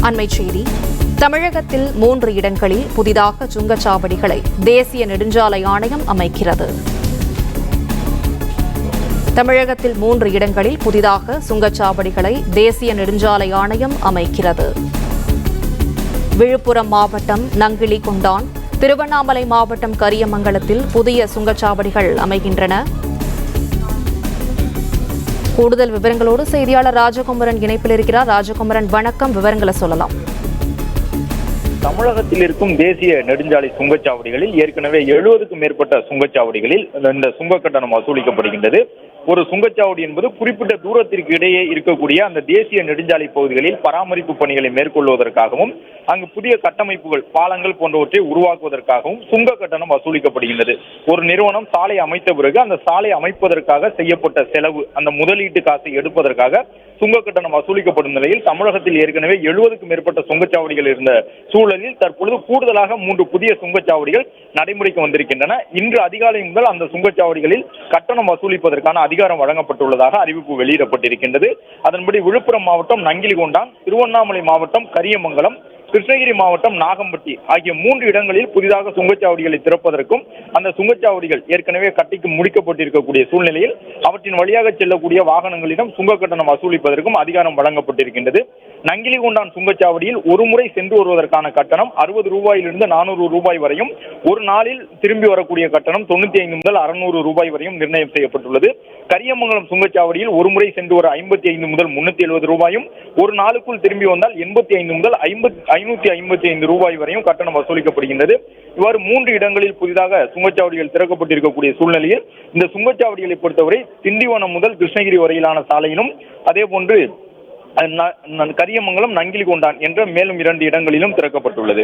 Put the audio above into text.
அண்மைச் செய்தி. தமிழகத்தில் 3 இடங்களில் புதிதாக சுங்கச்சாவடிகளை தேசிய நெடுஞ்சாலை ஆணையம் அமைக்கிறது. தமிழகத்தில் 3 இடங்களில் புதிதாக சுங்கச்சாவடிகளை தேசிய நெடுஞ்சாலை ஆணையம் அமைக்கிறது. விழுப்புரம் மாவட்டம் நங்கிலிகுண்டான், திருவண்ணாமலை மாவட்டம் கரியமங்கலத்தில் புதிய சுங்கச்சாவடிகள் அமைகின்றன. கூடுதல் விவரங்களோடு செய்தியாளர் ராஜகுமரன் இணைப்பில் இருக்கிறார். ராஜகுமரன், வணக்கம். விவரங்களை சொல்லலாம். தமிழகத்தில் இருக்கும் தேசிய நெடுஞ்சாலை சுங்கச்சாவடிகளில் ஏற்கனவே 70க்கும் மேற்பட்ட சுங்கச்சாவடிகளில் இந்த சுங்க கட்டணம் வசூலிக்கப்படுகின்றது. ஒரு சுங்கச்சாவடி என்பது குறிப்பிட்ட தூரத்திற்கு இடையே இருக்கக்கூடிய அந்த தேசிய நெடுஞ்சாலை பகுதிகளில் பராமரிப்பு பணிகளை மேற்கொள்வதற்காகவும் அங்கு புதிய கட்டமைப்புகள், பாலங்கள் போன்றவற்றை உருவாக்குவதற்காகவும் சுங்க கட்டணம் வசூலிக்கப்படுகின்றது. ஒரு நிறுவனம் சாலை அமைத்த பிறகு அந்த சாலை அமைப்பதற்காக செய்யப்பட்ட செலவு, அந்த முதலீட்டு காசை எடுப்பதற்காக சுங்க கட்டணம் வசூலிக்கப்படும் நிலையில் தமிழகத்தில் ஏற்கனவே 70க்கும் மேற்பட்ட சுங்கச்சாவடிகள் இருந்த சூழலில் தற்பொழுது கூடுதலாக 3 புதிய சுங்கச்சாவடிகள் நடைமுறைக்கு வந்திருக்கின்றன. இன்று அதிகாலை முதல் அந்த சுங்கச்சாவடிகளில் கட்டணம் வசூலிப்பதற்கான அதிகாரம் வழங்கப்பட்டுள்ளதாக அறிவிப்பு வெளியிடப்பட்டிருக்கின்றது. அதன்படி விழுப்புரம் மாவட்டம் நங்கிலிகுண்டான், திருவண்ணாமலை மாவட்டம் கரியமங்கலம், கிருஷ்ணகிரி மாவட்டம் நாகம்பட்டி ஆகிய 3 இடங்களில் புதிதாக சுங்கச்சாவடிகளை திறப்பதற்கும் அந்த சுங்கச்சாவடிகள் ஏற்கனவே கட்டி முடிக்கப்பட்டிருக்கக்கூடிய சூழ்நிலையில் அவற்றின் வழியாக செல்லக்கூடிய வாகனங்களிடம் சுங்க கட்டணம் வசூலிப்பதற்கும் அதிகாரம் வழங்கப்பட்டிருக்கின்றது. நங்கிலிகுண்டான் சுங்கச்சாவடியில் ஒரு முறை சென்று வருவதற்கான கட்டணம் 60 ரூபாயிலிருந்து 400 ரூபாய் வரையும், ஒரு நாளில் திரும்பி வரக்கூடிய கட்டணம் 95 முதல் 600 ரூபாய் வரையும் நிர்ணயம் செய்யப்பட்டுள்ளது. கரியமங்கலம் சுங்கச்சாவடியில் ஒரு முறை சென்று வர 55 முதல் 370 ரூபாயும், ஒரு நாளுக்குள் திரும்பி வந்தால் 85 முதல் 555 ரூபாய் வரையும் கட்டணம் வசூலிக்கப்படுகின்றது. இவ்வாறு 3 இடங்களில் புதிதாக சுங்கச்சாவடிகள் திறக்கப்பட்டிருக்கக்கூடிய சூழ்நிலையில் இந்த சுங்கச்சாவடிகளை பொறுத்தவரை திண்டிவனம் முதல் கிருஷ்ணகிரி வரையிலான சாலையிலும், அதே போன்று கரியமங்கலம் நங்கிலிகுண்டான் என்ற மேலும் 2 இடங்களிலும் திறக்கப்பட்டுள்ளது.